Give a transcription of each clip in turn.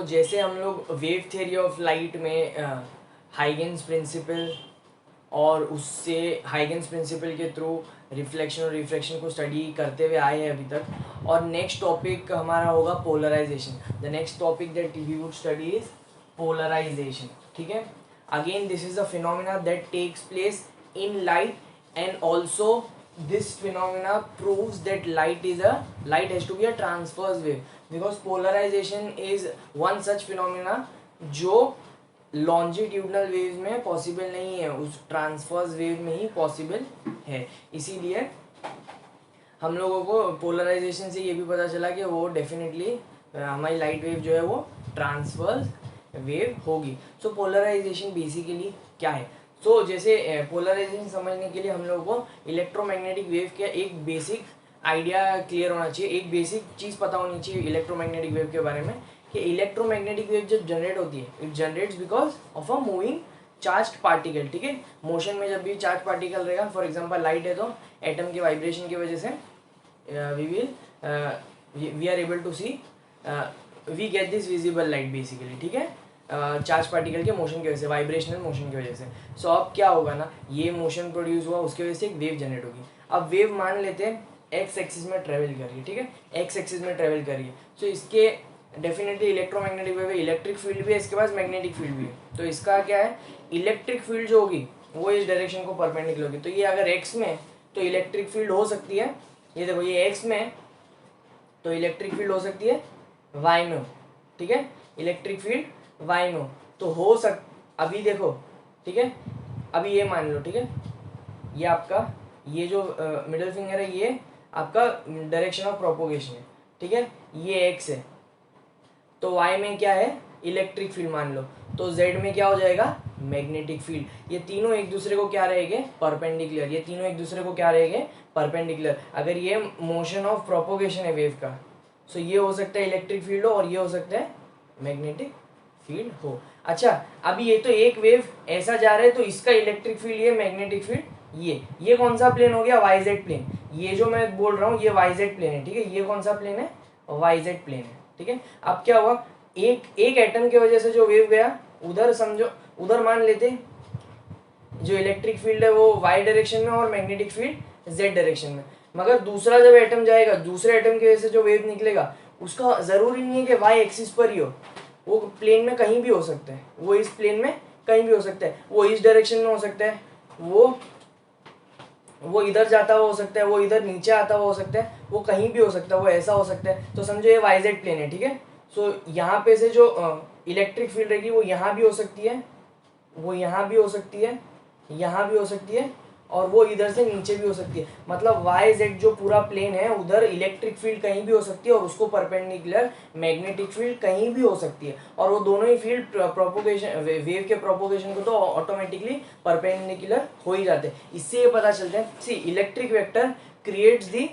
जैसे हम लोग वेव थ्योरी ऑफ लाइट में हाइगेंस प्रिंसिपल और उससे हाइगेंस प्रिंसिपल के थ्रू रिफ्लेक्शन और रिफ्रैक्शन को स्टडी करते हुए आए हैं अभी तक। और नेक्स्ट टॉपिक हमारा होगा polarization. The next topic that we would study is polarization. ठीक है, again this is a phenomena that takes place in light and also this phenomena proves that light has to be a transverse wave, because polarization is one such phenomena जो longitudinal waves में possible नहीं है, उस transverse wave में ही possible है। इसीलिए हम लोगों को पोलराइजेशन से ये भी पता चला कि वो डेफिनेटली हमारी लाइट वेव जो है वो ट्रांसवर्स वेव होगी। सो पोलराइजेशन बेसिकली क्या है? जैसे पोलराइजेशन समझने के लिए हम लोगों को इलेक्ट्रोमैग्नेटिक वेव का एक बेसिक आइडिया क्लियर होना चाहिए, एक बेसिक चीज़ पता होनी चाहिए इलेक्ट्रोमैग्नेटिक वेव के बारे में, कि इलेक्ट्रोमैग्नेटिक वेव जब जनरेट होती है it generates because of a moving charged particle. ठीक है, मोशन में जब भी चार्ज पार्टिकल रहेगा, फॉर एग्जांपल लाइट है तो एटम के वाइब्रेशन की वजह से we are able to see, we get this visible light basically. ठीक है, चार्ज पार्टिकल के मोशन की वजह से, वाइब्रेशनल मोशन की वजह से। अब क्या होगा ना, ये मोशन प्रोड्यूस हुआ, उसकी वजह से एक वेव जनरेट होगी। अब वेव मान लेते हैं एक्स एक्सिस में ट्रेवल कर रही है। ठीक है, एक्स एक्सिस में ट्रेवल कर रही है, इसके डेफिनेटली इलेक्ट्रोमैग्नेटिक वेव है, इलेक्ट्रिक फील्ड भी है, इसके पास मैग्नेटिक फील्ड भी है। तो इसका क्या है, इलेक्ट्रिक फील्ड जो होगी वो इस डायरेक्शन को परपेंडिकुलर होगी। तो ये अगर एक्स में तो इलेक्ट्रिक फील्ड हो सकती है, ये देखो ये एक्स में तो इलेक्ट्रिक फील्ड हो सकती है वाई में। ठीक है, इलेक्ट्रिक फील्ड वाई में तो अभी देखो, ठीक है, अभी ये मान लो, ठीक है, ये आपका ये जो मिडिल फिंगर है ये आपका डायरेक्शन ऑफ प्रोपोगेशन है। ठीक है, ये एक्स है तो वाई में क्या है, इलेक्ट्रिक फील्ड मान लो, तो जेड में क्या हो जाएगा, मैग्नेटिक फील्ड। ये तीनों एक दूसरे को क्या रहेंगे, परपेंडिकुलर। ये तीनों एक दूसरे को क्या रहेंगे, परपेंडिकुलर। अगर ये मोशन ऑफ प्रोपोगेशन है वेव का, सो ये हो सकता है इलेक्ट्रिक फील्ड हो और ये हो सकता है मैग्नेटिक फील्ड हो। अच्छा, अभी ये तो एक वेव ऐसा जा रहा है तो इसका इलेक्ट्रिक फील्ड ये, मैग्नेटिक फील्ड ये कौन सा प्लेन हो गया, वाई जेड प्लेन। ये जो मैं बोल रहा हूँ ये वाई जेड प्लेन है। ठीक है, ये कौन सा प्लेन है, वाई जेड प्लेन है। ठीक है, अब क्या हुआ, एक एटम की वजह से जो वेव गया उधर, समझो उधर मान लेते जो इलेक्ट्रिक फील्ड है वो वाई डायरेक्शन में और मैग्नेटिक फील्ड जेड डायरेक्शन में। मगर दूसरा जब एटम जाएगा, दूसरे एटम की वजह से जो वेव निकलेगा उसका जरूरी नहीं है कि वाई एक्सिस पर ही हो, वो प्लेन में कहीं भी हो सकता है, वो इस प्लेन में कहीं भी हो सकता है, वो इस डायरेक्शन में हो सकता है, वो इधर जाता हुआ हो सकता है, वो इधर नीचे आता हुआ हो सकता है, वो कहीं भी हो सकता है, वो ऐसा हो सकता है। तो समझो ये वाई जेड प्लेन है। ठीक है, यहाँ पे से जो इलेक्ट्रिक फील्ड रहेगी वो यहाँ भी हो सकती है, वो यहाँ भी हो सकती है, यहाँ भी हो सकती है, और वो इधर से नीचे भी हो सकती है। मतलब वाई जेड जो पूरा प्लेन है उधर इलेक्ट्रिक फील्ड कहीं भी हो सकती है और उसको परपेंडिकुलर मैग्नेटिक फील्ड कहीं भी हो सकती है, और वो दोनों ही फील्ड प्रोपोगेशन, वेव के प्रोपोगेशन को तो ऑटोमेटिकली परपेंडिकुलर हो ही जाते हैं। इससे ये पता चलता है, सी इलेक्ट्रिक वेक्टर क्रिएट्स दी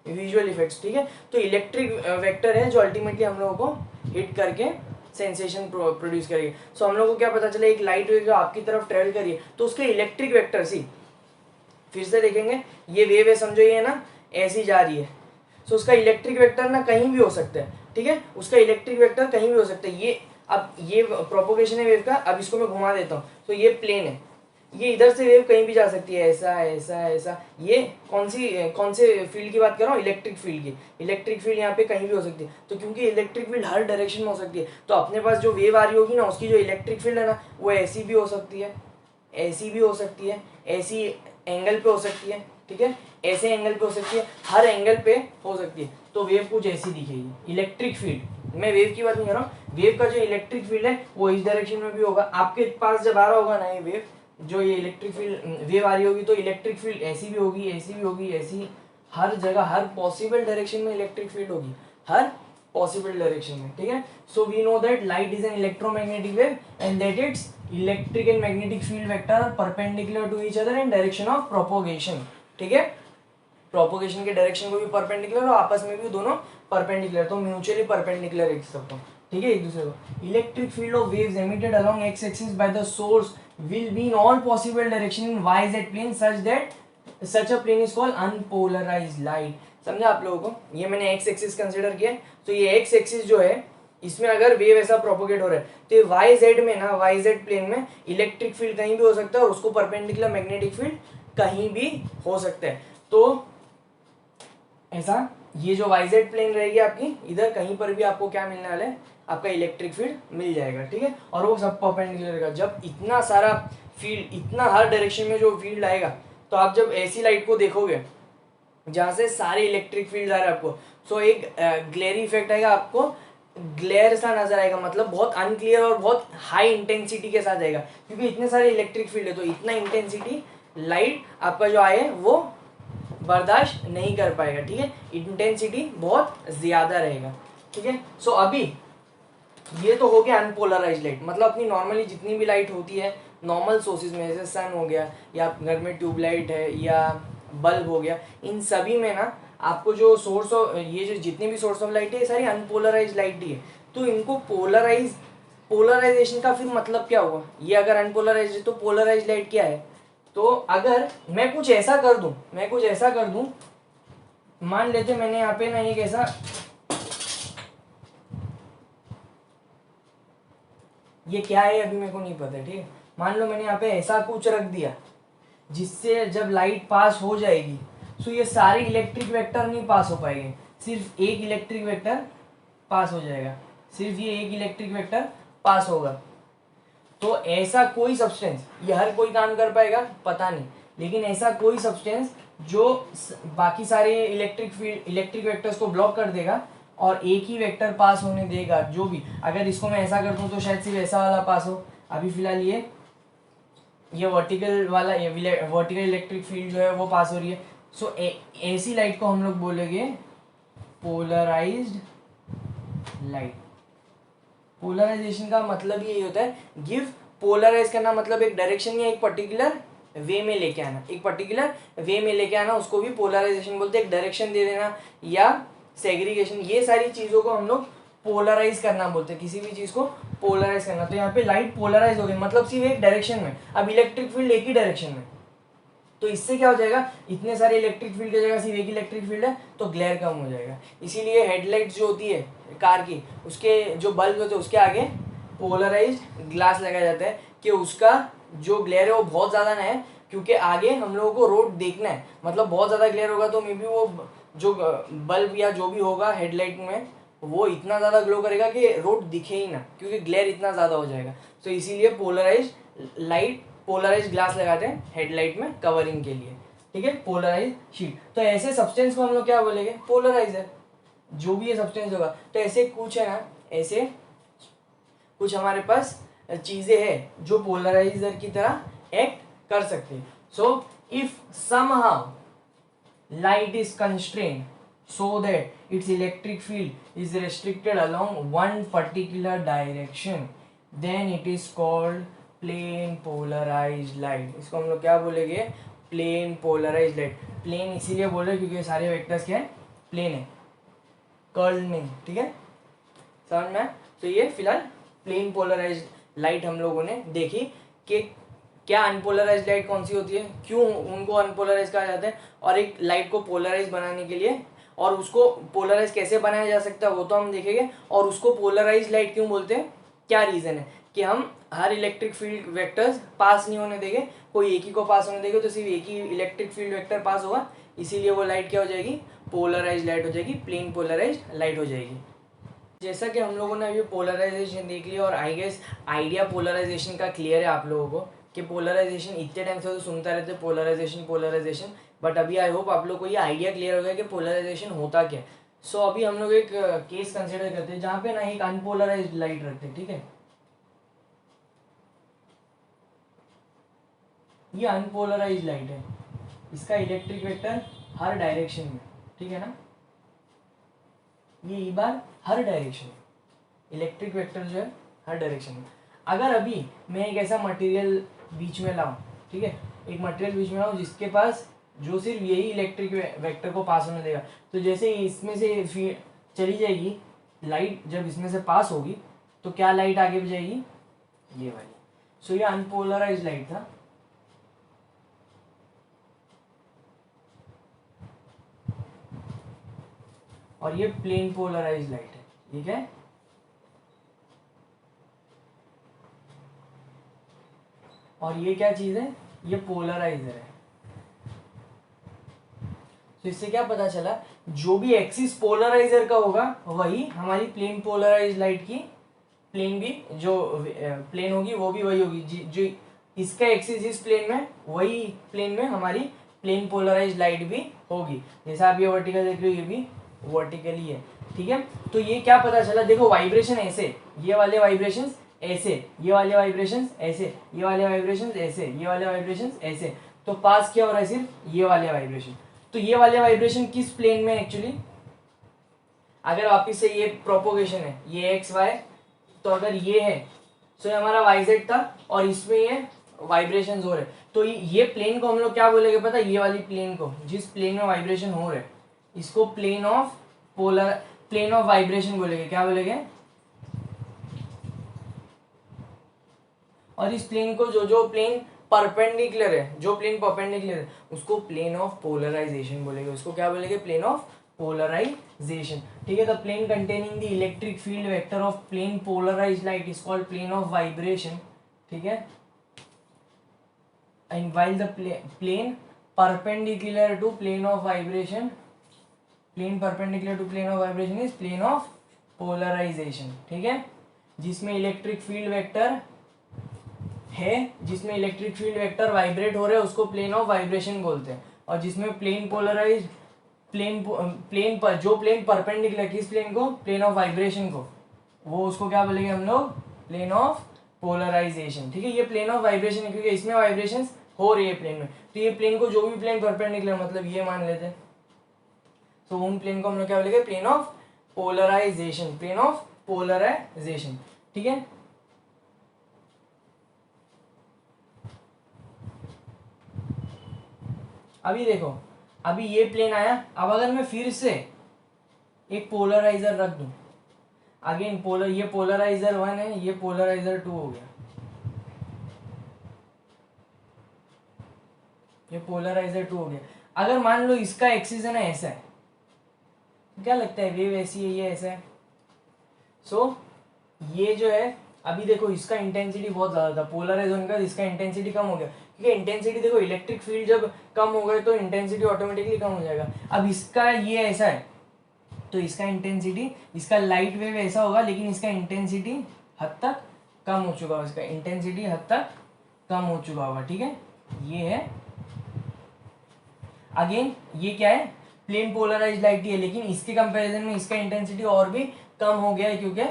विजुअल इफेक्ट्स। ठीक है, तो इलेक्ट्रिक वेक्टर है जो अल्टीमेटली हम लोगों को हिट करके सेंसेशन प्रोड्यूस करेगी। हम लोगों को क्या पता चला, एक लाइट वेव जो आपकी तरफ ट्रेवल करिए तो उसके इलेक्ट्रिक वेक्टर, सी फिर से देखेंगे, ये वेव है समझो, ये ना ऐसी जा रही है, उसका इलेक्ट्रिक वेक्टर ना कहीं भी हो सकता है। ठीक है, उसका इलेक्ट्रिक वेक्टर कहीं भी हो सकता है। ये अब ये प्रोपोगेशन है वेव का, अब इसको मैं घुमा देता हूँ तो ये प्लेन है, ये इधर से वेव कहीं भी जा सकती है, ऐसा ऐसा ऐसा। ये कौन से फील्ड की बात कर रहा हूँ, इलेक्ट्रिक फील्ड की। इलेक्ट्रिक फील्ड यहाँ पे कहीं भी हो सकती है, तो क्योंकि इलेक्ट्रिक फील्ड हर डायरेक्शन में हो सकती है, तो अपने पास जो वेव आ रही होगी ना उसकी जो इलेक्ट्रिक फील्ड है ना वो ऐसी भी हो सकती है, ऐसी भी हो सकती है, ऐसी एंगल पे हो सकती है। ठीक है, ऐसे एंगल पे हो सकती है, हर एंगल पे हो सकती है। तो वेव कुछ ऐसी दिखेगी। इलेक्ट्रिक फील्ड, मैं वेव की बात नहीं कर रहा हूँ, वेव का जो इलेक्ट्रिक फील्ड है वो इस डायरेक्शन में भी होगा। आपके पास जब आ रहा होगा ना ये वेव, जो ये इलेक्ट्रिक फील्ड वेव आ रही होगी तो इलेक्ट्रिक फील्ड ऐसी भी होगी, ऐसी भी होगी, ऐसी, हर जगह हर पॉसिबल डायरेक्शन में इलेक्ट्रिक फील्ड होगी, हर पॉसिबल डायरेक्शन में। ठीक है, so we know that light is an electromagnetic wave and that its electric and magnetic field vector are perpendicular to each other in direction of propagation. ठीक है, propagation के direction को भी परपेंडिकुलर और आपस में भी दोनों परपेंडिकुलर, तो म्यूचुअली परपेंडिकुलर एक सबको। ठीक है, एक दूसरे को। Electric field of waves emitted along x axis by the source will be in all possible direction in yz plane such a plane is called unpolarized light। समझा आप लोगों को, ये मैंने एक्स एक्सिस कंसिडर किया, तो ये एक्स एक्सिस जो है इसमें अगर वेव ऐसा प्रोपोगेट हो रहा है तो ये वाई जेड में ना, वाई जेड प्लेन में इलेक्ट्रिक फील्ड कहीं भी हो सकता है और उसको परपेंडिकुलर मैग्नेटिक फील्ड कहीं भी हो सकता है। तो ऐसा ये जो वाई जेड प्लेन रहेगी आपकी, इधर कहीं पर भी आपको क्या मिलने वाला है, आपका इलेक्ट्रिक फील्ड मिल जाएगा, ठीक है। और वो सब परपेंडिकुलर रहेगा। जब इतना सारा फील्ड, इतना हर डायरेक्शन में जो फील्ड आएगा, तो आप जब ऐसी लाइट को देखोगे जहाँ से सारे इलेक्ट्रिक फील्ड आ रहे हैं आपको, सो एक ग्लेयर इफेक्ट आएगा, आपको ग्लेयर सा नजर आएगा, मतलब बहुत अनक्लियर और बहुत हाई इंटेंसिटी के साथ आएगा, क्योंकि इतने सारे इलेक्ट्रिक फील्ड है, तो इतना इंटेंसिटी लाइट आपका जो आए वो बर्दाश्त नहीं कर पाएगा, ठीक है। इंटेंसिटी बहुत ज्यादा रहेगा, ठीक है। सो अभी ये तो हो गया अनपोलराइज लाइट, मतलब अपनी नॉर्मली जितनी भी लाइट होती है नॉर्मल सोर्सेज में, जैसे सन हो गया या घर में ट्यूबलाइट है या बल्ब हो गया, इन सभी में ना आपको जो सोर्स ऑफ, ये जो जितनी भी सोर्स ऑफ लाइट है ये सारी अनपोलराइज लाइट ही है। तो इनको पोलराइजेशन का फिर मतलब क्या हुआ, ये अगर अनपोलराइज है तो पोलराइज लाइट क्या है। तो अगर मैं कुछ ऐसा कर दूं, मान लेते मैंने यहाँ पे ना एक ऐसा, ये क्या है अभी मेरे को नहीं पता, ठीक है। मान लो मैंने यहाँ पे ऐसा कुछ रख दिया जिससे जब लाइट पास हो जाएगी तो ये सारे इलेक्ट्रिक वेक्टर नहीं पास हो पाएंगे, सिर्फ एक इलेक्ट्रिक वेक्टर पास हो जाएगा, सिर्फ ये एक इलेक्ट्रिक वेक्टर पास होगा। तो ऐसा कोई सब्सटेंस, ये हर कोई काम कर पाएगा पता नहीं, लेकिन ऐसा कोई सब्सटेंस जो बाकी सारे इलेक्ट्रिक वेक्टर्स को ब्लॉक कर देगा और एक ही वेक्टर पास होने देगा, जो भी, अगर इसको मैं ऐसा कर दूं तो शायद सिर्फ ऐसा वाला पास हो। अभी फिलहाल ये वर्टिकल वाला, ये वर्टिकल इलेक्ट्रिक फील्ड जो है वो पास हो रही है। सो ऐसी लाइट को हम लोग बोलेंगे पोलराइज्ड लाइट। पोलराइजेशन का मतलब यही होता है, गिव, पोलराइज करना मतलब एक डायरेक्शन या एक पर्टिकुलर वे में लेके आना, एक पर्टिकुलर वे में लेके आना, उसको भी पोलराइजेशन बोलते हैं। एक डायरेक्शन दे देना या सेग्रीगेशन, ये सारी चीजों को हम लोग पोलराइज करना बोलते हैं, किसी भी चीज को पोलराइज करना। तो यहाँ पे लाइट पोलराइज हो गई, मतलब सिर्फ एक डायरेक्शन में, अब इलेक्ट्रिक फील्ड एक ही डायरेक्शन में, तो इससे क्या हो जाएगा, इतने सारे इलेक्ट्रिक फील्ड की जगह सिर्फ एक इलेक्ट्रिक फील्ड है तो ग्लेयर कम हो जाएगा। इसीलिए हेडलाइट्स जो होती है कार की, उसके जो बल्ब होते हैं उसके आगे पोलराइज्ड ग्लास लगाया जाता है कि उसका जो ग्लेयर है वो बहुत ज़्यादा ना है, क्योंकि आगे हम लोगों को रोड देखना है, मतलब बहुत ज़्यादा ग्लेयर होगा तो मे बी वो जो बल्ब या जो भी होगा हेडलाइट में वो इतना ज़्यादा ग्लो करेगा कि रोड दिखे ही ना, क्योंकि ग्लेयर इतना ज़्यादा हो जाएगा। तो इसीलिए पोलराइज ग्लास लगाते हैं हेडलाइट में कवरिंग के लिए, ठीक है, पोलराइज शीट। तो ऐसे सब्सटेंस को हम लोग क्या बोलेंगे, पोलराइजर, जो भी ये सब्सटेंस होगा। तो ऐसे कुछ है ना, ऐसे कुछ हमारे पास चीजें हैं जो पोलराइजर की तरह एक्ट कर सकते हैं। So if somehow light is constrained so that its electric field is restricted along one particular direction, then it is called plane polarized light। इसको हम लोग क्या बोलेंगे, प्लेन पोलराइज लाइट। प्लेन इसीलिए बोल रहे क्योंकि सारे वेक्टर्स क्या है, प्लेन है, कर्ल नहीं, ठीक है, समझ में। तो ये फिलहाल प्लेन पोलराइज लाइट हम लोगों ने देखी कि क्या अनपोलराइज लाइट कौन सी होती है, क्यों उनको अनपोलराइज कहा जाता है, और एक लाइट को पोलराइज बनाने के लिए और उसको पोलराइज कैसे बनाया जा सकता है वो तो हम देखेंगे, और उसको पोलराइज लाइट क्यों बोलते हैं, क्या रीज़न है कि हम हर इलेक्ट्रिक फील्ड वेक्टर्स पास नहीं होने देंगे, कोई एक ही को पास होने देंगे तो सिर्फ एक ही इलेक्ट्रिक फील्ड वेक्टर पास होगा, इसीलिए वो लाइट क्या हो जाएगी, पोलराइज लाइट हो जाएगी, प्लेन पोलराइज लाइट हो जाएगी। जैसा कि हम लोगों ने अभी पोलराइजेशन देख लिया, और आई गेस आइडिया पोलराइजेशन का क्लियर है आप लोगों को कि पोलराइजेशन इतने टाइम से तो सुनता रहते पोलराइजेशन, बट अभी आई होप आप लोग को ये आइडिया क्लियर हो गया कि पोलराइजेशन होता क्या है। सो अभी हम लोग एक केस कंसिडर करते हैं जहाँ पे ना एक अनपोलराइज लाइट रखते हैं, ठीक है। ये अनपोलराइज लाइट है, इसका इलेक्ट्रिक वेक्टर हर डायरेक्शन में, ठीक है ना, ये ई बार हर डायरेक्शन में, इलेक्ट्रिक वेक्टर जो है हर डायरेक्शन में। अगर अभी मैं एक ऐसा मटेरियल बीच में लाऊं, ठीक है, एक मटेरियल बीच में लाऊं जिसके पास जो सिर्फ यही इलेक्ट्रिक वेक्टर को पास होने देगा, तो जैसे इसमें से चली जाएगी लाइट, जब इसमें से पास होगी तो क्या लाइट आगे भी जाएगी, ये वाली। सो ये अनपोलराइज लाइट था, और ये प्लेन पोलराइज लाइट है, ठीक है। और ये क्या चीज़ है, ये पोलराइजर है। तो इससे क्या पता चला, जो भी एक्सिस पोलराइजर का होगा वही हमारी प्लेन पोलराइज लाइट की प्लेन भी जो प्लेन होगी वो भी वही होगी, जो इसका एक्सिस इस प्लेन में, वही प्लेन में हमारी प्लेन पोलराइज लाइट भी होगी। जैसा आप ये वर्टिकल देख रहे हो, ये भी वर्टिकली है, ठीक है। तो ये क्या पता चला, देखो वाइब्रेशन ऐसे, ये वाले वाइब्रेशन ऐसे, ये वाले वाइब्रेशन ऐसे, ये वाले वाइब्रेशन ऐसे, ये वाले वाइब्रेशन ऐसे, तो पास क्या हो रहा है, सिर्फ ये वाले वाइब्रेशन। तो ये वाले वाइब्रेशन किस प्लेन में एक्चुअली, अगर वापिस से ये प्रोपोगेशन है, ये एक्स वाई, तो अगर ये है तो ये हमारा वाई जेड था, और इसमें ये वाइब्रेशन हो रहे, तो ये प्लेन को हम लोग क्या बोलेंगे पता है, ये वाली प्लेन को, जिस प्लेन में वाइब्रेशन हो रहे इसको प्लेन ऑफ वाइब्रेशन बोलेंगे, क्या बोलेंगे। और इस प्लेन को जो प्लेन परपेंडिकुलर है, जो प्लेन परपेंडिकुलर है उसको प्लेन ऑफ पोलराइजेशन बोलेंगे, उसको क्या बोलेंगे, प्लेन ऑफ पोलराइजेशन, ठीक है। The plane containing the electric field vector of plane polarized light is called plane of vibration, ठीक है। And while the plane perpendicular to plane of vibration, plane perpendicular to plane of vibration is plane of polarization, ठीक है। जिसमें electric field vector है, जिसमें electric field vector vibrate हो रहे हैं उसको प्लेन ऑफ वाइब्रेशन बोलते हैं, और जिसमें प्लेन पोलराइज प्लेन पर जो प्लेन परपेंडिकुलर, किस प्लेन को, प्लेन ऑफ वाइब्रेशन को, वो उसको क्या बोलेंगे हम लोग, प्लेन ऑफ पोलराइजेशन, ठीक है। ये प्लेन ऑफ वाइब्रेशन है क्योंकि इसमें वाइब्रेशन हो रही है प्लेन में, तो ये प्लेन को जो भी प्लेन परपेंडिकुलर, मतलब ये मान लेते हैं, तो उन प्लेन को हम लोग क्या बोलेंगे, plane of polarization, plane of polarization, ठीक है। अभी देखो, अभी ये प्लेन आया, अब अगर मैं फिर से एक पोलराइजर रख दूं, अगेन ये पोलराइजर 1 है, ये पोलराइजर 2 हो गया, ये पोलराइजर 2 हो गया। अगर मान लो इसका एक्सिस है ना ऐसा है, क्या लगता है वेव ऐसी है, ये ऐसा है, सो ये जो है, अभी देखो इसका इंटेंसिटी बहुत ज़्यादा था पोलराइजर का, इसका इंटेंसिटी कम हो गया, क्योंकि इंटेंसिटी देखो इलेक्ट्रिक फील्ड जब कम हो गए तो इंटेंसिटी ऑटोमेटिकली कम हो जाएगा। अब इसका ये ऐसा है, तो इसका इंटेंसिटी, इसका लाइट वेव ऐसा होगा, लेकिन इसका इंटेंसिटी हद तक कम हो चुका होगा, इसका इंटेंसिटी हद तक कम हो चुका होगा, ठीक है। ये है, अगेन ये क्या है, प्लेन पोलराइज लाइट ही है, लेकिन इसके कंपैरिजन में इसका इंटेंसिटी और भी कम हो गया है, क्योंकि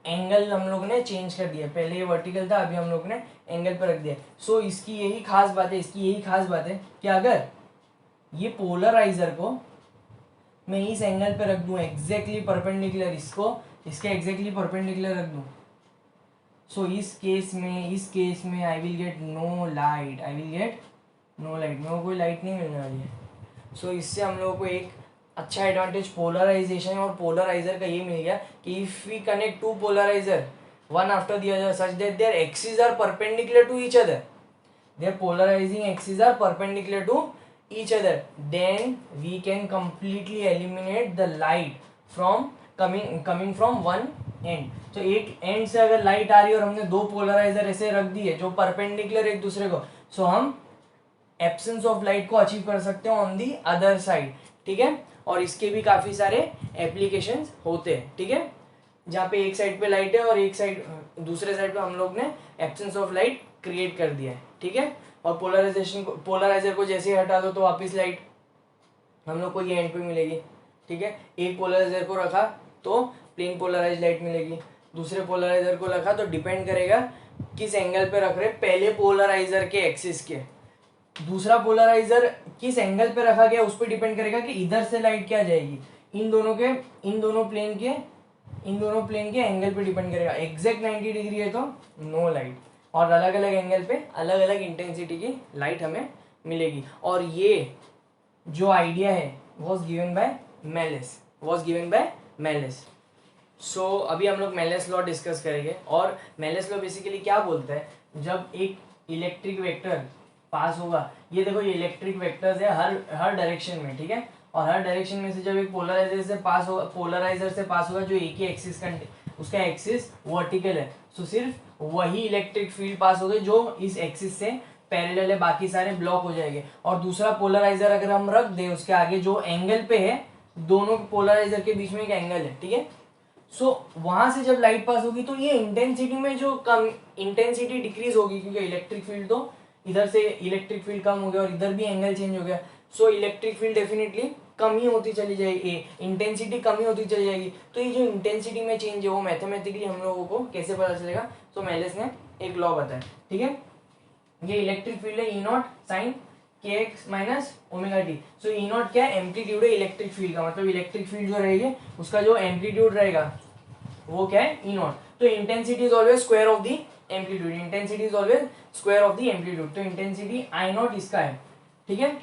एंगल हम लोग ने चेंज कर दिया, पहले ये वर्टिकल था, अभी हम लोग ने एंगल पर रख दिया। सो इसकी यही खास बात है, इसकी यही खास बात है कि अगर ये पोलराइजर को मैं इस एंगल पे रख दूं, एग्जैक्टली परपेंडिकुलर, इसको इसके एग्जैक्टली परपेंडिकुलर रख दूं, सो इस केस में I will get no light, मेरे को कोई लाइट नहीं मिलने वाली है। सो इससे हम लोगों को एक अच्छा एडवांटेज पोलराइजेशन और पोलराइजर का ये मिल गया कि if we connect to polarizer one after the other such that their axis are perpendicular to each other, their polarizing axes are perpendicular to each other, then we can completely eliminate the light from coming from one end। तो एक and से अगर light आ रही है और हमने दो polariser ऐसे रख दिए जो परपेंडिकुलर एक दूसरे को, सो हम एब्सेंस ऑफ लाइट को अचीव कर सकते हैं ऑन दी अदर साइड, ठीक है। और इसके भी काफी सारे एप्लीकेशंस होते हैं, ठीक है, जहाँ पे एक साइड पे लाइट है और एक साइड, दूसरे साइड पे हम लोग ने एब्सेंस ऑफ लाइट क्रिएट कर दिया है, ठीक है। और पोलराइजर को जैसे ही हटा दो तो वापस लाइट हम लोग को ये एंड पे मिलेगी, ठीक है। एक पोलराइजर को रखा तो प्लेन पोलराइज लाइट मिलेगी, दूसरे पोलराइजर को रखा तो डिपेंड करेगा किस एंगल पे रख रहे, पहले पोलराइजर के एक्सिस के, दूसरा पोलराइजर किस एंगल पे रखा गया उस पर डिपेंड करेगा कि इधर से लाइट क्या जाएगी, इन दोनों प्लेन के एंगल पे डिपेंड करेगा। एग्जैक्ट 90 डिग्री है तो नो लाइट, और अलग अलग एंगल पे अलग अलग इंटेंसिटी की लाइट हमें मिलेगी। और ये जो आइडिया है वॉज गिवन बाय मेलिस, सो अभी हम लोग मेलिस लॉ डिस्कस करेंगे। और मेलिस लॉ बेसिकली क्या बोलता है, जब एक इलेक्ट्रिक वेक्टर पास होगा, ये देखो ये इलेक्ट्रिक वेक्टर्स है हर डायरेक्शन में, ठीक है, और हर डायरेक्शन में से जब एक पोलराइजर से पास होगा जो एक ही एक्सिस उसका एक्सिस वर्टिकल है, सो सिर्फ वही इलेक्ट्रिक फील्ड पास हो गई जो इस एक्सिस से पैरेलल है, बाकी सारे ब्लॉक हो जाएंगे। और दूसरा पोलराइजर अगर हम रख दे उसके आगे जो एंगल पे है, दोनों पोलराइजर के बीच में एक एंगल है, ठीक है। सो वहां से जब लाइट पास होगी तो ये इंटेंसिटी में जो कम इंटेंसिटी डिक्रीज होगी, क्योंकि इलेक्ट्रिक फील्ड तो इधर से इलेक्ट्रिक फील्ड कम हो गया और इधर भी एंगल चेंज हो गया, सो इलेक्ट्रिक फील्ड डेफिनेटली कम ही होती चली जाएगी, इंटेंसिटी कम ही होती चली जाएगी। तो ये जो इंटेंसिटी में चेंज है वो मैथमेटिकली हम लोगों को कैसे पता चलेगा, तो मेलिस ने एक लॉ बताया, ठीक है। ये इलेक्ट्रिक फील्ड है ई नॉट साइन के x minus omega T. So E not क्या है, एम्पलीट्यूड है इलेक्ट्रिक फील्ड का, मतलब इलेक्ट्रिक फील्ड जो रहेगी उसका जो एम्पलीट्यूड रहेगा वो क्या है, ई नॉट। तो intensity is always square of the amplitude, intensity is always square of the amplitude. तो इंटेंसिटी आई नॉट इसका है, ठीक है।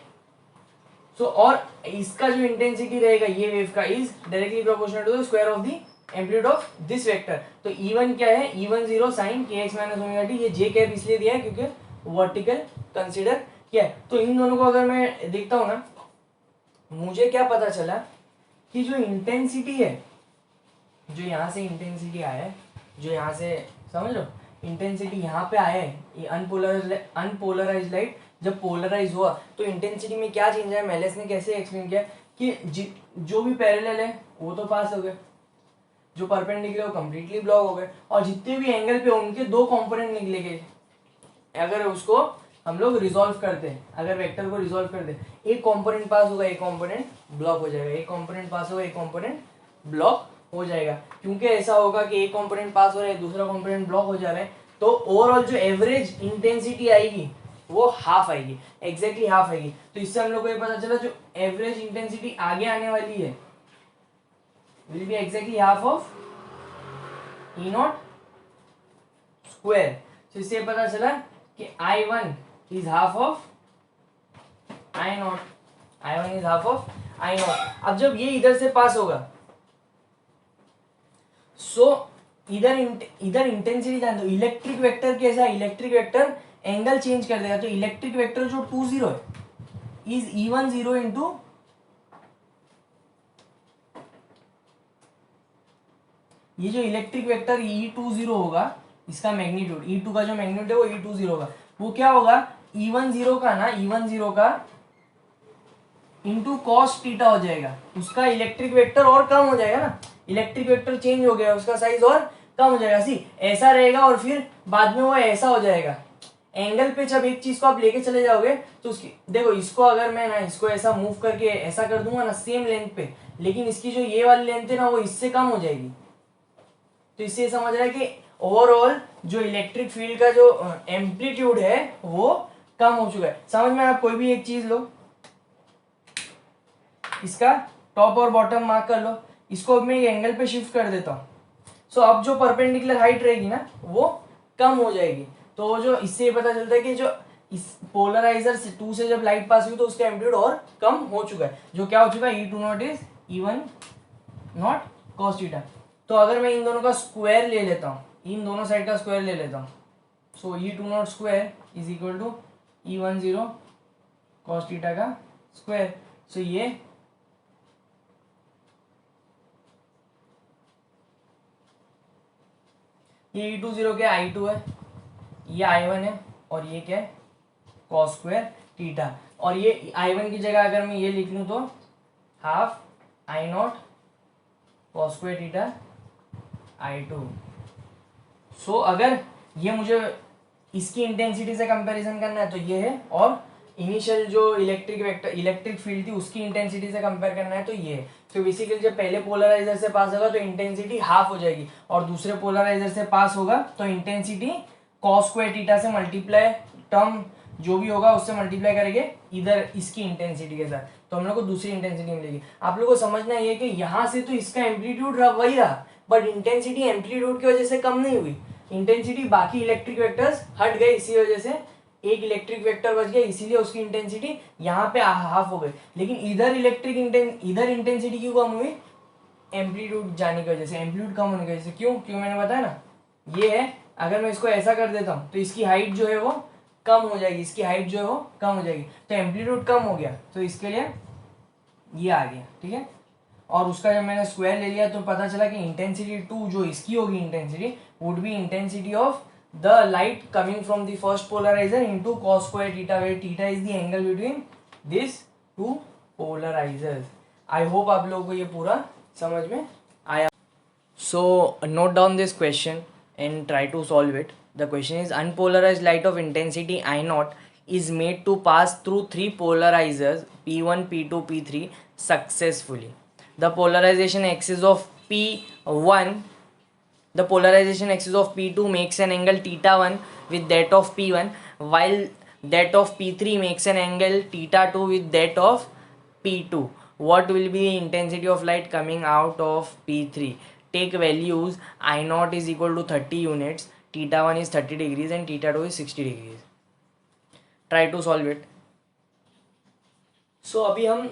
सो और इसका जो इंटेंसिटी रहेगा ये वेव का is directly proportional to the square of the amplitude of this vector. तो E1 क्या है, E1 0 साइन के एक्स माइनस ओमेगा टी, ये जे कैप इसलिए दिया है क्योंकि वर्टिकल कंसिडर किया है। तो इन दोनों को अगर मैं देखता हूं ना, मुझे क्या पता चला कि जो इंटेंसिटी है, जो यहाँ से इंटेंसिटी आया है, जो यहाँ से समझ लो इंटेंसिटी यहाँ पे आया है, ये अनपोलराइज लाइट जब पोलराइज हुआ तो इंटेंसिटी में क्या चेंज है, मेलिस ने कैसे एक्सप्लेन किया कि जो भी पैरेलल है वो तो पास हो गए, जो परपेंडिकुलर वो कंप्लीटली ब्लॉक हो गए, और जितने भी एंगल पे उनके दो कंपोनेंट निकलेंगे। अगर उसको हम लोग रिजॉल्व करते हैं, अगर वेक्टर को रिजॉल्व करते हैं, एक कंपोनेंट पास होगा एक कंपोनेंट ब्लॉक हो जाएगा, एक कंपोनेंट पास होगा एक कंपोनेंट ब्लॉक हो जाएगा। क्योंकि ऐसा होगा कि एक कंपोनेंट पास हो रहा है दूसरा कंपोनेंट ब्लॉक हो जा रहा है, तो ओवरऑल जो एवरेज इंटेंसिटी आएगी वो हाफ आएगी, एग्जैक्टली हाफ आएगी। तो इससे हम लोग को ये पता चला जो एवरेज इंटेंसिटी आगे आने वाली है will B exactly half of E not square. तो इससे पता चला कि I1 is half of I not, I1 is half of I not. अब जब ये इधर से पास होगा, सो इधर इंटेंसिटी जान दो, इलेक्ट्रिक वेक्टर कैसा है, इलेक्ट्रिक वेक्टर एंगल चेंज कर देगा। तो इलेक्ट्रिक वेक्टर जो 2 0 है इज E1 0 इंटू ये जो इलेक्ट्रिक वेक्टर E2 0 होगा, इसका मैग्नीट्यूड E2 का जो मैग्नीट्यूड है वो E2 0 होगा, वो क्या होगा E1 0 का ना, E1 0 का इंटू कॉस थीटा हो जाएगा, उसका इलेक्ट्रिक वेक्टर और कम हो जाएगा ना, इलेक्ट्रिक वेक्टर चेंज हो गया, उसका साइज और कम हो जाएगा। सी ऐसा रहेगा और फिर बाद में वो ऐसा हो जाएगा। एंगल पे जब एक चीज को आप लेके चले जाओगे तो उसकी देखो, इसको अगर मैं ना इसको ऐसा मूव करके ऐसा कर दूंगा ना सेम लेंथ पे, लेकिन इसकी जो ये वाली लेंथ है ना वो इससे कम हो जाएगी। तो इससे समझ रहा है कि ओवरऑल जो इलेक्ट्रिक फील्ड का जो एम्पलीट्यूड है वो कम हो चुका है। समझ में आप कोई भी एक चीज लो, इसका टॉप और बॉटम मार्क कर लो, इसको मैं एक एंगल पे शिफ्ट कर देता हूँ। सो अब जो परपेंडिकुलर हाइट रहेगी ना वो कम हो जाएगी। तो जो इससे पता चलता है कि जो इस पोलराइजर से 2 से जब लाइट पास हुई तो उसका एम्पलीट्यूड और कम हो चुका है, जो क्या हो चुका है E2 not is E1 not cos theta. तो अगर मैं इन दोनों का स्क्वायर ले लेता हूँ, इन दोनों साइड का स्क्वायर ले लेता हूँ, so E2 naught square is equal to E1 0 cos theta का स्क्वायर। सो ये E2 0 क्या I2 है, ये I1 है, और ये क्या है cos स्क्वायर थीटा। और ये I1 की जगह अगर मैं ये लिख लूँ तो half I not cos square theta I2। सो अगर ये मुझे इसकी इंटेंसिटी से कंपैरिजन करना है तो ये है, और इनिशियल जो इलेक्ट्रिक फील्ड थी उसकी इंटेंसिटी से कंपेयर करना है तो ये है। तो बेसिकली जब पहले पोलराइजर से पास होगा तो इंटेंसिटी हाफ हो जाएगी, और दूसरे पोलराइजर से पास होगा तो इंटेंसिटी cos स्क्वायर थीटा से मल्टीप्लाई, टर्म जो भी होगा उससे मल्टीप्लाई करेंगे इधर इसकी इंटेंसिटी के साथ, तो हम लोग को दूसरी इंटेंसिटी मिलेगी। आप लोग को समझना ये कि यहाँ से तो इसका एम्पलीट्यूड वही रहा, बट इंटेंसिटी एम्पलीट्यूड की वजह से कम नहीं हुई, इंटेंसिटी बाकी इलेक्ट्रिक वेक्टर्स हट गए, इसी वजह से एक इलेक्ट्रिक वेक्टर बच गया, इसीलिए उसकी इंटेंसिटी यहाँ पे हाफ हो गई। लेकिन इधर इधर इंटेंसिटी क्यों कम हुई, एम्पलीट्यूड जाने की वजह से, एम्पलीट्यूड कम होने की वजह से। क्यों मैंने बताया ना, ये है अगर मैं इसको ऐसा कर देता हूँ तो इसकी हाइट जो है वो कम हो जाएगी, इसकी हाइट जो है वो कम हो जाएगी, तो एम्पलीट्यूड कम हो गया, तो इसके लिए ये आ गया, ठीक है। और उसका जब मैंने स्क्वायर ले लिया तो पता चला कि इंटेंसिटी 2 जो इसकी होगी intensity would be intensity of the light coming from the first polariser into cos square theta, where theta is the angle between this two polarisers. I hope आप लोगों को ये पूरा समझ में आया। So note down this question and try to solve it. The question is unpolarized light of intensity I naught is made to pass through three polarizers P1, P2, P3 successfully. The polarization axis of P1, the polarization axis of P2 makes an angle theta 1 with that of P1, while that of P3 makes an angle theta 2 with that of P2. What will be the intensity of light coming out of P3? Take values. I naught is equal to 30 units, theta 1 is 30 degrees and theta 2 is 60 degrees. Try to solve it. सो अभी हम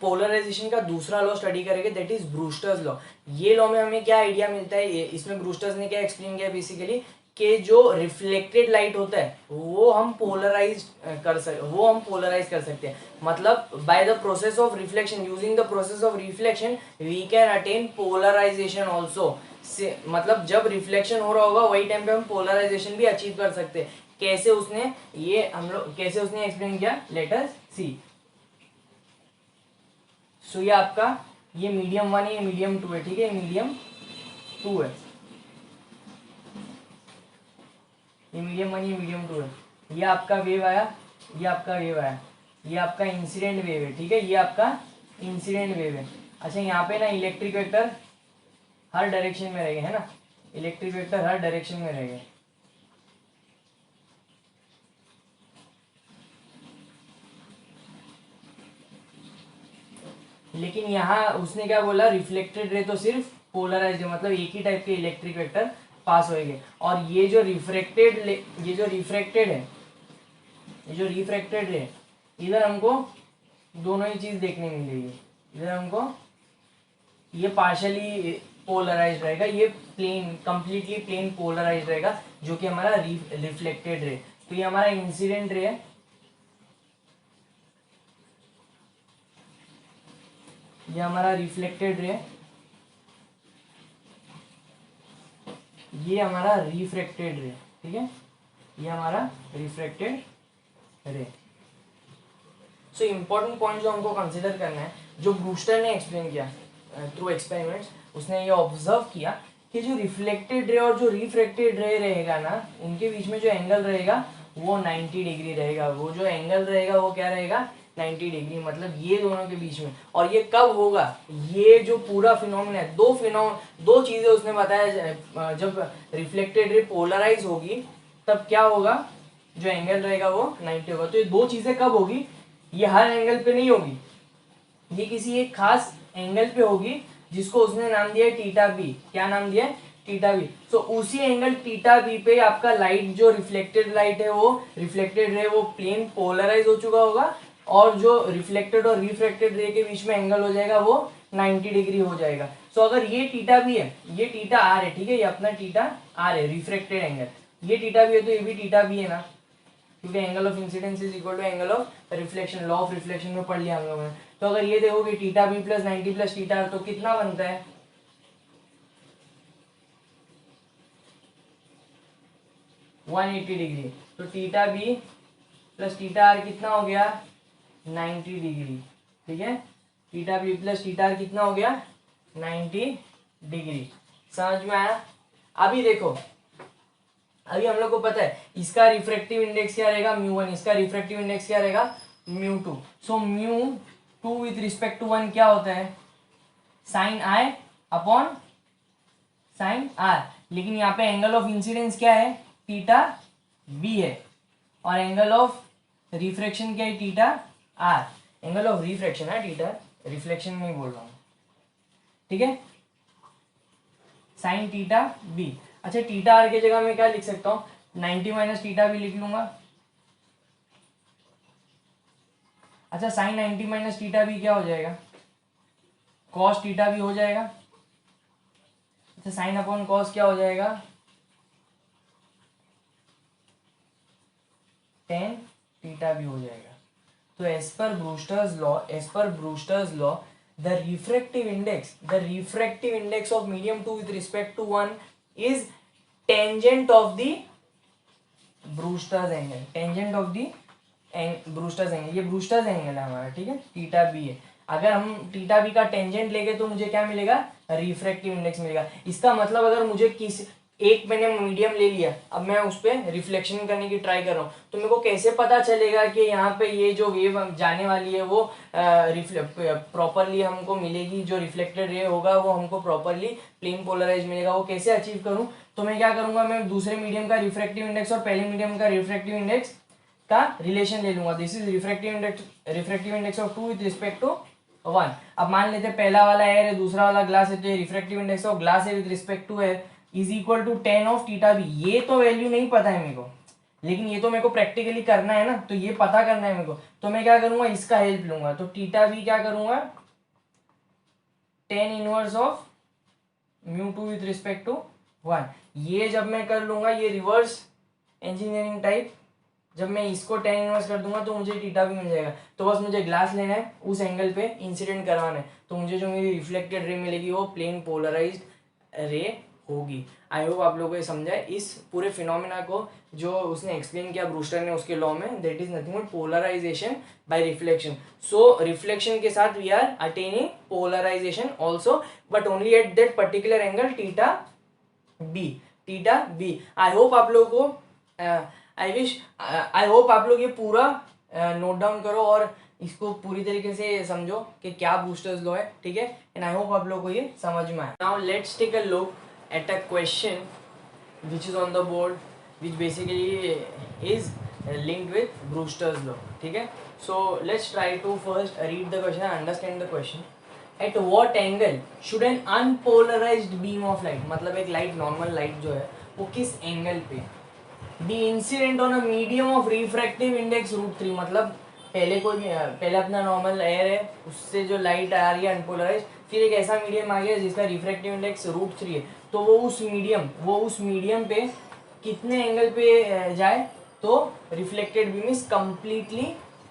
polarisation का दूसरा law study करेंगे, that is Brewster's law. ये law में हमें क्या idea मिलता है, इसमें ब्रूस्टर्स ने क्या एक्सप्लेन किया बेसिकली कि जो रिफ्लेक्टेड लाइट होता है वो हम पोलराइज कर सकते हैं। मतलब by the process of reflection, using the process of reflection we can attain polarization also. मतलब जब रिफ्लेक्शन हो रहा होगा वही टाइम पे हम पोलराइजेशन भी अचीव कर सकते हैं। कैसे उसने एक्सप्लेन किया, लेट अस सी। सो ये आपका ये मीडियम 1 है, ये मीडियम 2 है, ठीक है, मीडियम 2 है, ये मीडियम 1 ये मीडियम 2 है। ये आपका वेव आया, ये आपका वेव आया, ये आपका इंसिडेंट वेव है, ठीक है, ये आपका इंसिडेंट वेव है। अच्छा यहाँ पे ना इलेक्ट्रिक वेक्टर हर डायरेक्शन में रहेगा, है ना, इलेक्ट्रिक वेक्टर हर डायरेक्शन में रहेगा। लेकिन यहाँ उसने क्या बोला, रिफ्लेक्टेड रे तो सिर्फ पोलराइज्ड है, मतलब एक ही टाइप के इलेक्ट्रिक वेक्टर पास होएंगे। और ये जो रिफ्रैक्टेड है, ये जो रिफ्रैक्टेड है, इधर हमको दोनों ही चीज देखने मिलेगी। इधर हमको ये पार्शली पोलराइज्ड रहेगा, ये प्लेन कंप्लीटली प्लेन पोलराइज्ड रहेगा, जो कि हमारा रिफ्लेक्टेड रे। तो ये हमारा इंसिडेंट रे है, ये हमारा रिफ्लेक्टेड रे, ये हमारा रिफ्रैक्टेड रे, ठीक है, ये हमारा रिफ्रैक्टेड रे। सो इंपॉर्टेंट पॉइंट जो हमको कंसिडर करना है, जो ब्रूस्टर ने एक्सप्लेन किया थ्रू एक्सपेरिमेंट्स, उसने ये ऑब्जर्व किया कि जो रिफ्लेक्टेड रे और जो रिफ्रैक्टेड रे रहेगा ना, उनके बीच में जो एंगल रहेगा वो 90 डिग्री रहेगा। वो जो एंगल रहेगा वो क्या रहेगा, 90 डिग्री, मतलब ये दोनों के बीच में। और ये कब होगा, ये जो पूरा फिनोमिना है, दो चीजें उसने बताया। जब रिफ्लेक्टेड रे पोलराइज होगी तब क्या होगा, जो एंगल रहेगा वो 90 होगा। तो ये दो चीजें कब होगी, ये हर एंगल पे नहीं होगी, ये किसी एक खास एंगल पे होगी जिसको उसने नाम दिया है थीटा बी। क्या नाम दिया है, थीटा बी। सो उसी एंगल थीटा बी पे आपका लाइट, जो रिफ्लेक्टेड लाइट है, वो रिफ्लेक्टेड रे वो प्लेन पोलराइज हो चुका होगा, और जो रिफ्लेक्टेड और रिफ्रैक्टेड रे के बीच में एंगल हो जाएगा वो 90 डिग्री हो जाएगा। सो अगर ये थीटा बी है, ये थीटा आर है, ठीक है, ये अपना थीटा आर है रिफ्रैक्टेड एंगल, ये थीटा बी है तो ये भी थीटा बी है ना, क्योंकि angle of incidence is equal to angle of reflection, law of reflection में पढ़ लिया हम लोगों ने। तो अगर ये देखोगे theta B plus 90 plus theta R, तो कितना बनता है, 180 डिग्री। तो theta B plus theta R कितना हो गया, 90 डिग्री, ठीक है, theta B plus theta R कितना हो गया, 90 डिग्री। समझ में आया। अभी देखो, अभी हम लोग को पता है इसका रिफ्रैक्टिव इंडेक्स क्या रहेगा, μ1, इसका रिफ्रैक्टिव इंडेक्स क्या रहेगा, μ2। सो μ2 विथ रिस्पेक्ट टू 1 क्या होता है, sine I upon sine R. लेकिन यहाँ पे एंगल ऑफ इंसिडेंस क्या है, थीटा बी है, और एंगल ऑफ रिफ्रैक्शन क्या है, theta R. Angle of refraction है थीटा, रिफ्लेक्शन नहीं बोल रहा हूँ, ठीक है, साइन थीटा बी। अच्छा थीटा आर की जगह मैं क्या लिख सकता हूँ, 90 माइनस थीटा बी लिख लूंगा। अच्छा साइन 90 माइनस थीटा बी क्या हो जाएगा, कॉस थीटा बी हो जाएगा। अच्छा साइन अपॉन कॉस क्या हो जाएगा, टेन थीटा बी हो जाएगा। तो as per Brewster's law the refractive index of medium 2 with respect to 1 is tangent of the Brewster's angle, ये ब्रूस्टर्स एंगल है हमारा, ठीक है, थीटा बी है। अगर हम थीटा बी का टेंजेंट लेंगे तो मुझे क्या मिलेगा, रिफ्रैक्टिव इंडेक्स मिलेगा। इसका मतलब अगर मुझे एक मैंने मीडियम ले लिया, अब मैं उस पर रिफ्लेक्शन करने की ट्राई कर रहा हूँ, तो मेरे को कैसे पता चलेगा कि यहाँ पे ये जो वेव जाने वाली है वो प्रॉपरली हमको मिलेगी, जो रिफ्लेक्टेड रे होगा वो हमको प्रॉपरली प्लेन पोलराइज मिलेगा। वो कैसे अचीव करूँ, तो मैं क्या करूँगा, मैं दूसरे मीडियम का रिफ्रैक्टिव इंडेक्स और पहले मीडियम का रिफ्रैक्टिव इंडेक्स का रिलेशन ले लूंगा। This is refractive index of 2 with respect to 1। अब मान लेते हैं पहला वाला एयर है, दूसरा वाला ग्लास है, तो ये रिफ्रैक्टिव इंडेक्स ऑफ ग्लास है with respect to air is equal to tan of theta B. ये तो वैल्यू नहीं पता है मेरे को, लेकिन ये तो मेरे को प्रैक्टिकली करना है ना, तो ये पता करना है मेरे को, तो मैं क्या करूंगा, इसका हेल्प लूंगा। तो थीटा बी क्या करूंगा, tan inverse of μ2 with respect to 1। ये जब मैं कर लूंगा, ये रिवर्स इंजीनियरिंग टाइप, जब मैं इसको tan इनवर्स कर दूंगा तो मुझे थीटा भी मिल जाएगा। तो बस मुझे ग्लास लेना है, उस एंगल पे इंसिडेंट करवाना है, तो मुझे जो मेरी रिफ्लेक्टेड रे मिलेगी वो प्लेन पोलराइज्ड रे होगी। आई होप आप लोगों को ये समझा है। इस पूरे फिनोमेना को जो उसने एक्सप्लेन किया ब्रूस्टर ने उसके लॉ में, that is nothing but polarization by reflection. So reflection के साथ we are attaining polarization also, but only at that particular angle theta B. I hope आप लोगों को आई होप आप लोग ये पूरा नोट डाउन करो और इसको पूरी तरीके से समझो कि क्या ब्रूस्टर्स लॉ है, ठीक है। एंड आई होप आप लोग को ये समझ में आए। Now let's take a look at a question which is on the board, which basically is linked with Brewster's law, ठीक है। So let's try to first read the question and understand the question. At what angle should an unpolarized beam of light, मतलब एक light, normal light जो है वो किस angle पे, be incident on a medium of refractive index √3, मतलब पहले अपना नॉर्मल एयर है, उससे जो लाइट आ रही है अनपोलराइज, फिर एक ऐसा मीडियम आ गया जिसका रिफ्रैक्टिव इंडेक्स √3 है, तो वो उस मीडियम पे कितने एंगल पे जाए, तो reflected beam is completely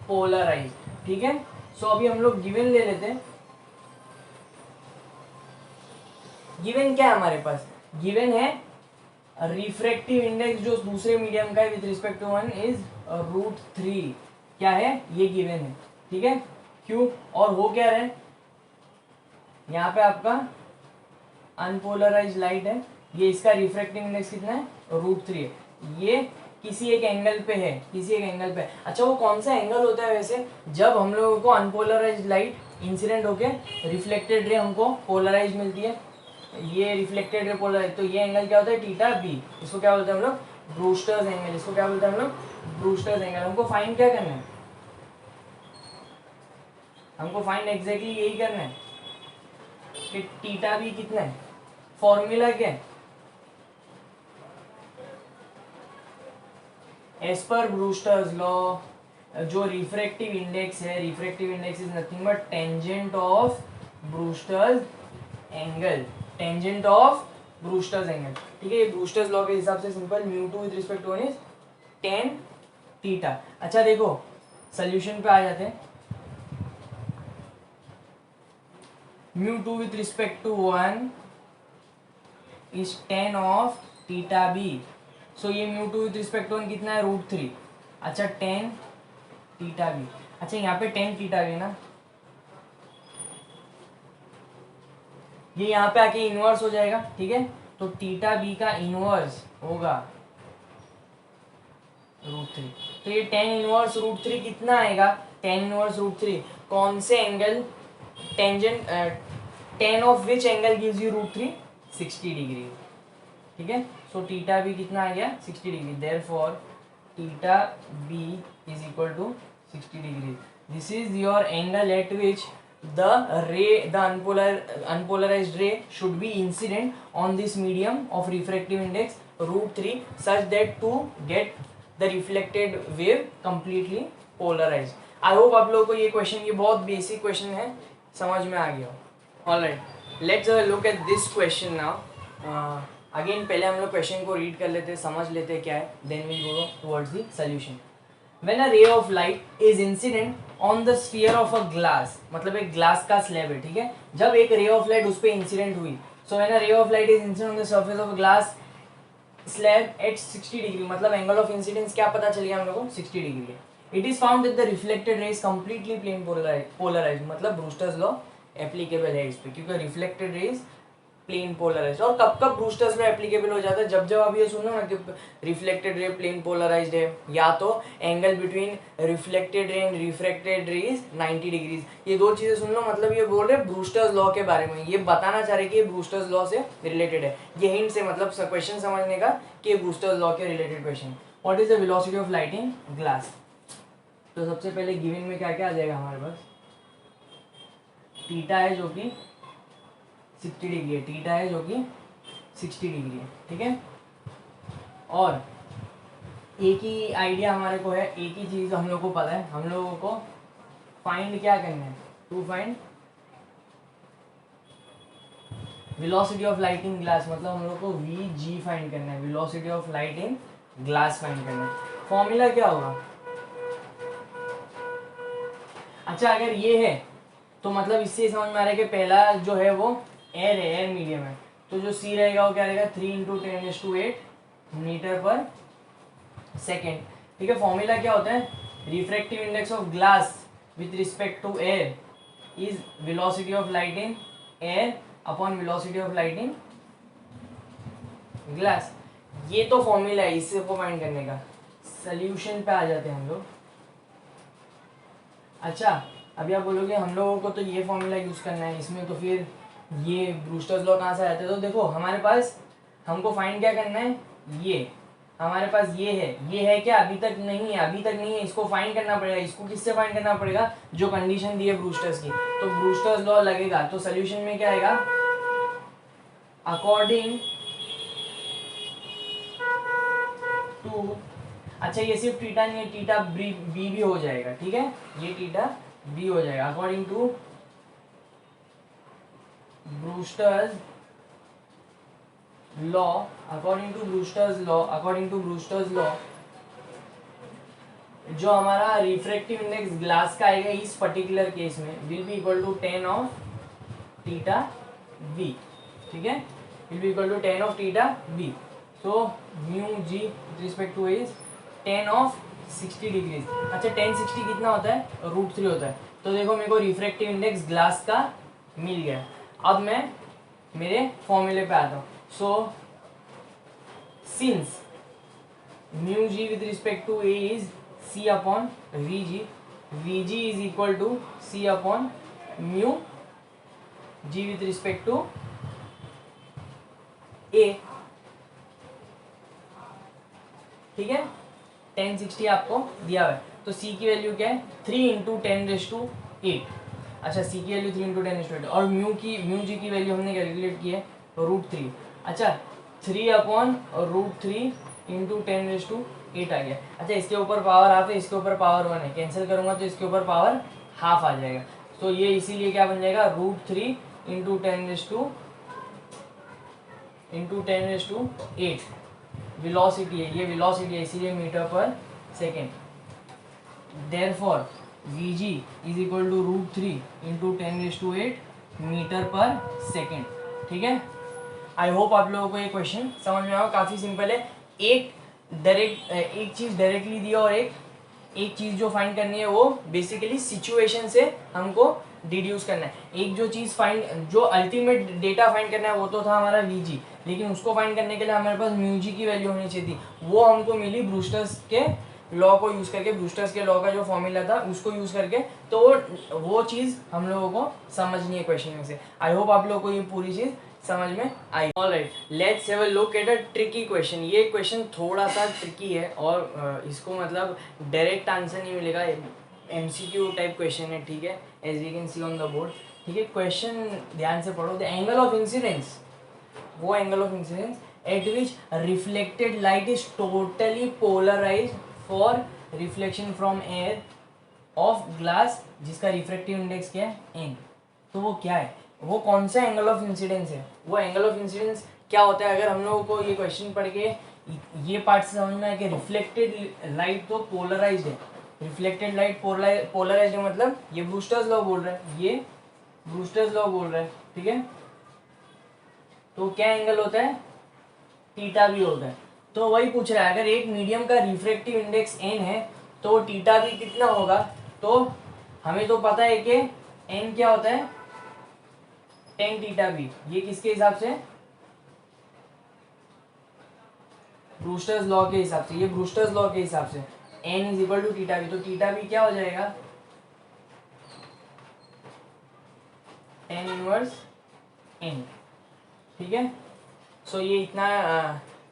polarize, ठीक है। सो अभी हम लोग गिवन ले लेते हैं। गिवन क्या है हमारे पास, गिवन है रिफ्रैक्टिव इंडेक्स जो दूसरे मीडियम का है विद रिस्पेक्ट टू 1 इज √3, क्या है ये गिवन है, ठीक है। क्यों, और हो क्या रहा है, यहाँ पे आपका अनपोलराइज लाइट है, ये इसका रिफ्रैक्टिव इंडेक्स कितना है, √3 है, ये किसी एक एंगल पे है, अच्छा वो कौन सा एंगल होता है वैसे, जब हम लोगों को अनपोलराइज लाइट इंसिडेंट होके रिफ्लेक्टेड रे हमको पोलराइज मिलती है, ये रिफ्लेक्टेड रे पोलराइज, तो ये एंगल क्या होता है, थीटा बी। इसको क्या बोलते हैं हम लोग, ब्रूस्टर्स एंगल। इसको क्या बोलते हैं हम लोग, ब्रूस्टर्स एंगल। हमको फाइंड क्या करना है, हमको फाइंड एग्जैक्टली यही करना है कि थीटा बी कितना है। फॉर्मूला क्या है, एज पर ब्रूस्टर्स लॉ जो रिफ्रैक्टिव इंडेक्स है, refractive index is nothing but tangent of Brewster's angle, tangent of Brewster's angle, ठीक है। ये ब्रूस्टर्स लॉ के हिसाब से simple μ2 with respect to 1 is tan theta. अच्छा देखो सोल्यूशन पे आ जाते हैं। μ2 with respect to 1 is tan of theta B. So ये μ2 विद रिस्पेक्ट टू 1 कितना है, √3। अच्छा tan थीटा बी, अच्छा यहाँ पे tan थीटा बी ना, ये यहाँ पे आके इनवर्स हो जाएगा, ठीक है। तो थीटा बी का इनवर्स होगा √3, तो ये tan इनवर्स √3 कितना आएगा, tan इनवर्स √3 कौन से angle, tangent tan of which angle gives you √3, 60 degree, ठीक है। सो थीटा बी कितना आ गया, 60 degree, therefore theta B is equal to 60 degree. This is your angle at which the unpolarized ray should be incident on this medium of refractive index √3 such that to get the reflected wave completely polarized. I hope आप लोगों को ये question, ये बहुत basic question है, समझ में आ गया हो। Alright, let's look at this question now. Again पहले हम लोग क्वेश्चन को रीड कर लेते हैं, समझ लेते हैं क्या है, then we go towards the solution. When a ray of light is incident on the sphere of a glass, मतलब एक ग्लास का स्लैब है, ठीक है, जब एक रे ऑफ लाइट उस पर इंसिडेंट हुई, सो when a ray of light is incident on the surface of glass slab at 60 degree, मतलब एंगल ऑफ इंसिडेंस क्या पता चल गया हम लोग को, 60 डिग्री है। It is found that the reflected ray is completely plane polarize, मतलब ब्रूस्टर्स लॉ एप्लीकेबल है इस पे, क्योंकि reflected ray is plane polarised. और कब कब ब्रूस्टर्स में एप्लीकेबल हो जाता है, जब जब आप ये सुनो ना कि रिफ्लेक्टेड रे प्लेन पोलराइज्ड है, या तो angle between reflected ray and refracted रे इज 90 डिग्रीज, ये दो चीजें सुन लो, मतलब ये बोल रहे ब्रूस्टर्स लॉ के बारे में, ये बताना चाह रहे कि ये ब्रूस्टर्स लॉ से रिलेटेड है। ये हिंट से मतलब क्वेश्चन समझने का कि ये ब्रूस्टर्स लॉ के related question. What is the velocity of light in glass? तो सबसे पहले गिवन में क्या क्या आ जाएगा हमारे पास, थीटा है जो कि 60 डिग्री है, थीटा है जो कि 60 डिग्री है, ठीक है। और एक ही आइडिया हमारे को है, एक ही चीज़ हम लोग को पता है, हम लोगों को फाइंड क्या करना है, to find velocity of light in glass, मतलब हम लोग को वी जी फाइंड करना है, velocity of light in glass find करना है। फॉर्मूला क्या होगा, अच्छा अगर ये है तो मतलब इससे समझ में आ रहा है कि पहला जो है वो एयर है, एयर मीडियम है, तो जो सी रहेगा वो क्या रहेगा, 3 × 10⁸ मीटर पर सेकेंड, ठीक है। फॉर्मूला क्या होता है, refractive index of glass with respect to air is velocity of light in air upon velocity of light in glass. ये तो फॉर्मूला है इससे को फाइंड करने का। सोल्यूशन पे आ जाते हैं हम लोग। अच्छा अभी आप बोलोगे हम लोगों को तो ये फॉर्मूला यूज करना है इसमें, तो फिर ये ब्रूस्टर्स लॉ कहाँ से आते हैं? तो देखो हमारे पास हमको फाइंड क्या करना है, ये हमारे पास ये है क्या, अभी तक नहीं है, अभी तक नहीं है, इसको फाइंड करना पड़ेगा। इसको किससे फाइंड करना पड़ेगा, जो कंडीशन दी है ब्रूस्टर्स की, तो ब्रूस्टर्स लॉ लगेगा। तो सोल्यूशन में क्या आएगा, अकॉर्डिंग टू, अच्छा ये सिर्फ थीटा नहीं है, थीटा बी भी हो जाएगा, ठीक है, ये थीटा बी हो जाएगा। According to Brewster's law, according to Brewster's law जो हमारा रिफ्रैक्टिव इंडेक्स ग्लास का आएगा इस पर्टिकुलर केस में will be equal to 10 of theta B, ठीक है, will be equal to 10 of theta B. So mu g with respect to is 10 of 60 degrees. अच्छा 1060 कितना होता है, √3 होता है। तो देखो मेरे को रिफ्रैक्टिव इंडेक्स ग्लास का मिल गया। अब मैं मेरे फॉर्मूले पे आता हूँ। So since mu g with respect to a is c upon v g is equal to c upon mu g with respect to a, ठीक है। 1060 आपको दिया हुआ है, तो सी की वैल्यू क्या है, 3 × 10⁸। अच्छा सी की वैल्यू 3 × 10⁸ और म्यू जी की वैल्यू हमने कैलकुलेट की है √3। अच्छा 3 अपॉन √3 × 10⁸ आ गया। अच्छा इसके ऊपर पावर हाफ है, इसके ऊपर पावर 1 है, कैंसिल करूंगा तो इसके ऊपर पावर हाफ आ जाएगा। तो ये इसीलिए क्या बन जाएगा, √3 × 10⁸ वेलोसिटी है, ये वेलोसिटी है इसीलिए metre per second. Therefore Vg is equal to √3 × 10⁸ metre per second, ठीक है। आई होप आप लोगों को ये क्वेश्चन समझ में आया, काफ़ी सिंपल है। एक चीज़ डायरेक्टली दी और एक चीज़ जो फाइंड करनी है वो बेसिकली सिचुएशन से हमको डिड्यूस करना है। एक जो चीज़ जो अल्टीमेट डेटा फाइंड करना है वो तो था हमारा Vg, लेकिन उसको फाइंड करने के लिए हमारे पास म्यू जी की वैल्यू होनी चाहिए थी, वो हमको मिली ब्रूस्टर्स के लॉ को यूज़ करके, ब्रूस्टर्स के लॉ का जो फॉर्मूला था उसको यूज़ करके। तो वो चीज़ हम लोगों को समझनी है क्वेश्चन में से। आई होप आप लोगों को ये पूरी चीज़ समझ में आई। Alright, let's have a look at a tricky question. ये क्वेश्चन थोड़ा सा ट्रिकी है और इसको मतलब डायरेक्ट आंसर नहीं मिलेगा, MCQ टाइप क्वेश्चन है, ठीक है, as you can see on the board, ठीक है। क्वेश्चन ध्यान से पढ़ो। द एंगल ऑफ इंसिडेंस, वो angle of incidence at which reflected light is totally polarized for reflection from air of glass, जिसका रिफ्रैक्टिव इंडेक्स क्या है, n। तो वो क्या है, वो कौन सा एंगल ऑफ इंसिडेंस है, वो एंगल ऑफ इंसिडेंस क्या होता है, अगर हम लोगों को ये क्वेश्चन पढ़ के ये पार्ट से समझ में आए कि रिफ्लेक्टेड लाइट तो पोलराइज्ड है, रिफ्लेक्टेड लाइट पोलराइज्ड है, मतलब ये ब्रूस्टर्स लॉ बोल रहा है, ये ब्रूस्टर्स लॉ बोल रहा है, ठीक है। तो क्या एंगल होता है, थीटा भी होता है। तो वही पूछ रहा है, अगर एक मीडियम का रिफ्रैक्टिव इंडेक्स n है तो थीटा भी कितना होगा। तो हमें तो पता है कि n क्या होता है, टेन थीटा भी। ये किसके हिसाब से, ब्रूस्टर्स लॉ के हिसाब से, ये ब्रूस्टर्स लॉ के हिसाब से n is equal to theta भी। तो थीटा भी क्या हो जाएगा, टेन इनवर्स n, ठीक है। सो ये इतना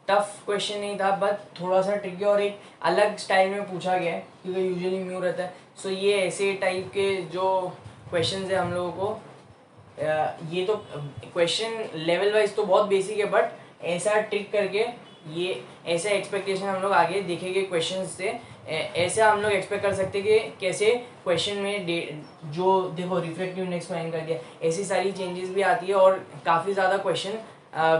टफ क्वेश्चन नहीं था, बट थोड़ा सा ट्रिकी और एक अलग स्टाइल में पूछा गया है, क्योंकि यूजुअली म्यू रहता है। सो ये ऐसे टाइप के जो क्वेश्चन है हम लोगों को, ये तो क्वेश्चन लेवल वाइज तो बहुत बेसिक है, बट ऐसा ट्रिक करके ये ऐसे एक्सपेक्टेशन हम लोग आगे देखेंगे क्वेश्चन से। ऐसे हम लोग एक्सपेक्ट कर सकते हैं कि कैसे क्वेश्चन में जो देखो रिफ्रैक्टिव इंडेक्स को एंड कर दिया, ऐसी सारी चेंजेस भी आती है और काफ़ी ज़्यादा क्वेश्चन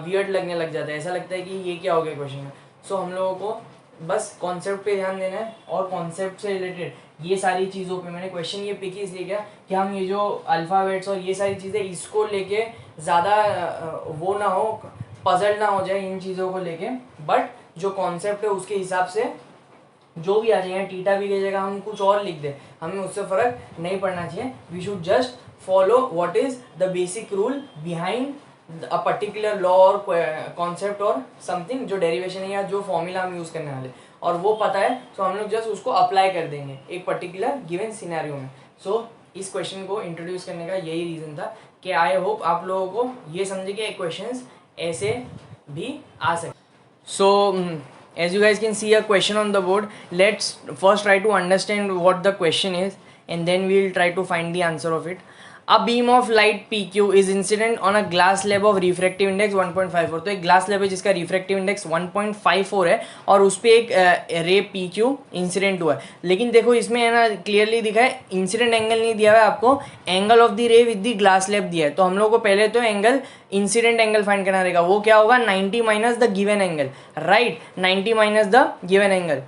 वियर्ड लगने लग जाता है, ऐसा लगता है कि ये क्या हो गया क्वेश्चन में। सो हम लोगों को बस कॉन्सेप्ट पे ध्यान देना है, और कॉन्सेप्ट से रिलेटेड ये सारी चीज़ों पे मैंने क्वेश्चन ये पिक इसलिए किया कि हम ये जो अल्फ़ाबेट्स और ये सारी चीज़ें इसको लेके ज़्यादा वो ना हो, पजल ना हो जाए इन चीज़ों को लेके, बट जो कॉन्सेप्ट है उसके हिसाब से जो भी आ जाए, टीटा भी की जगह हम कुछ और लिख दें, हमें उससे फ़र्क नहीं पड़ना चाहिए। We should just follow what is the basic rule behind a particular law और कॉन्सेप्ट और समथिंग, जो डेरिवेशन है या जो फॉर्मूला हम यूज़ करने वाले, और वो पता है तो हम लोग जस्ट उसको अप्लाई कर देंगे एक पर्टिकुलर गिवन सिनेरियो में। सो इस क्वेश्चन को इंट्रोड्यूस करने का यही रीज़न था कि आई होप आप लोगों को ये समझे कि क्वेश्चंस ऐसे भी आ सकते। So as you guys can see a question on the board, let's first try to understand what the question is and then we'll try to find the answer of it. A beam of light PQ is incident on a glass slab of refractive index 1.54. तो एक glass slab है जिसका refractive index 1.54 है और उस पर एक रे PQ इंसिडेंट हुआ है। लेकिन देखो इसमें है ना क्लियरली दिखा है, इंसिडेंट एंगल नहीं दिया हुआ है आपको, एंगल ऑफ द रे विद द ग्लास स्लैब दिया है। तो हम लोग को पहले तो एंगल इंसिडेंट एंगल फाइंड करना रहेगा, वो क्या होगा 90 minus the given angle, right, 90 minus the given angle,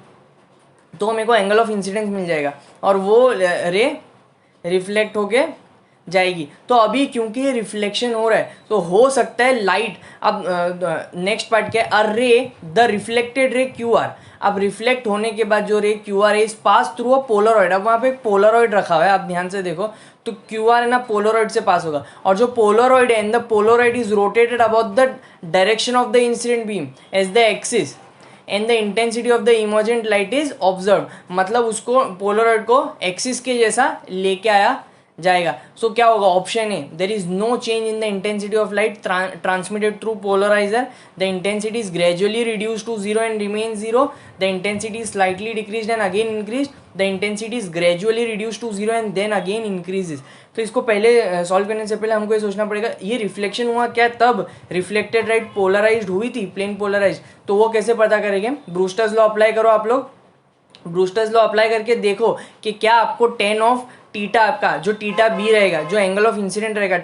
तो मेरे को एंगल ऑफ इंसिडेंस मिल जाएगा और वो रे रिफ्लेक्ट होके जाएगी। तो अभी क्योंकि ये रिफ्लेक्शन हो रहा है तो हो सकता है लाइट, अब नेक्स्ट पार्ट क्या है, अ रे द रिफ्लेक्टेड रे क्यू आर, अब रिफ्लेक्ट होने के बाद जो रे Q R is pass through a Polaroid, अब वहाँ पे एक पोलरॉइड रखा हुआ है, आप ध्यान से देखो, तो क्यू आर है ना पोलरॉइड से पास होगा, और जो पोलरॉइड है and the polaroid is rotated about the direction of the incident beam as the axis and the intensity of the emergent light is observe, मतलब उसको पोलरॉइड को एक्सिस के जैसा लेके आया जाएगा। सो क्या होगा, option A, there is no change in the intensity of light transmitted through polarizer, the intensity is gradually reduce to zero and remain zero, the intensity is slightly decrease and again increase, the intensity is gradually reduce to zero and then again increases. तो इसको पहले solve करने से पहले हमको ये सोचना पड़ेगा, ये रिफ्लेक्शन हुआ क्या, तब रिफ्लेक्टेड लाइट पोलराइज्ड हुई थी, प्लेन पोलराइज्ड, तो वो कैसे पता करेंगे, ब्रूस्टर्स लॉ अप्लाई करो आप लोग, ब्रूस्टर्स लॉ अप्लाई करके देखो कि क्या आपको टेन ऑफ टीटा, आपका जो टीटा बी रहेगा, जो एंगल ऑफ इंसिडेंट रहेगा,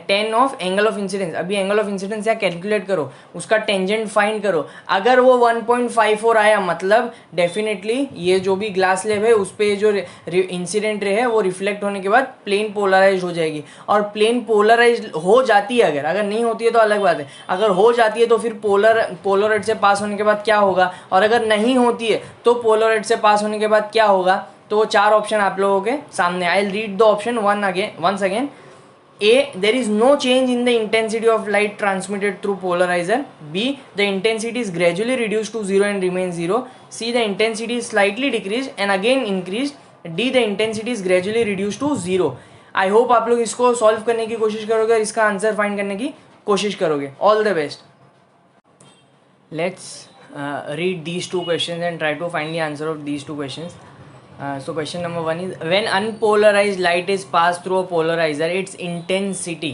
ten of angle of incidence, अभी एंगल ऑफ इंसिडेंस यहाँ कैलकुलेट करो, उसका टेंजेंट फाइंड करो, अगर वो 1.54 आया मतलब डेफिनेटली ये जो भी ग्लास स्लैब है उस पर जो इंसिडेंट रे है वो रिफ्लेक्ट होने के बाद प्लेन पोलराइज हो जाएगी, और प्लेन पोलराइज हो जाती है, अगर नहीं होती है तो अलग बात है, अगर हो जाती है तो फिर पोलराइड से पास होने के बाद क्या होगा, और अगर नहीं होती है तो पोलराइड से पास होने के बाद क्या होगा। तो चार ऑप्शन आप लोगों के सामने, I will read the option once again. A, there is no change in the intensity of light transmitted through polarizer. B, the intensity is gradually reduced to zero and remains zero. C, the intensity is slightly decreased and again increased. D, the intensity is gradually reduced to zero. I hope आप लोग इसको solve करने की कोशिश करोगे और इसका answer find करने की कोशिश करोगे। All the best. Let's read these two questions and try to find the answer of these two questions. So question number 1 is, when unpolarized light is passed through a polarizer, its intensity,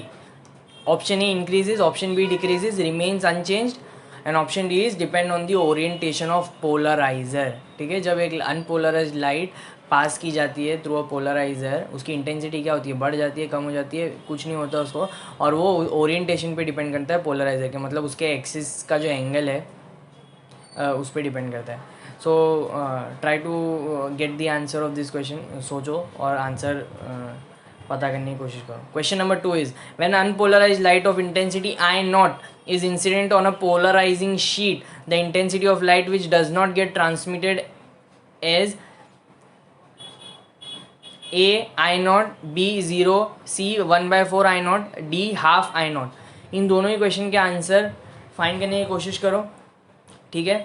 option A increases, option B decreases, remains unchanged, and option D is depend on the orientation of polarizer। ठीक है, जब एक unpolarised light pass की जाती है through a polariser, उसकी intensity क्या होती है, बढ़ जाती है, कम हो जाती है, कुछ नहीं होता उसको, और वो ओरिएंटेशन पे डिपेंड करता है पोलराइजर के, मतलब उसके एक्सिस का जो एंगल है उस पर डिपेंड करता है. So try to get the answer of this question. सोचो और आंसर पता करने की कोशिश करो. Question number 2 is when unpolarized light of intensity I naught is incident on a polarizing sheet, the intensity of light which does not get transmitted is A I naught, B 0, C 1/4 I naught, D half I naught. इन दोनों ही question के answer find करने की कोशिश करो. ठीक है.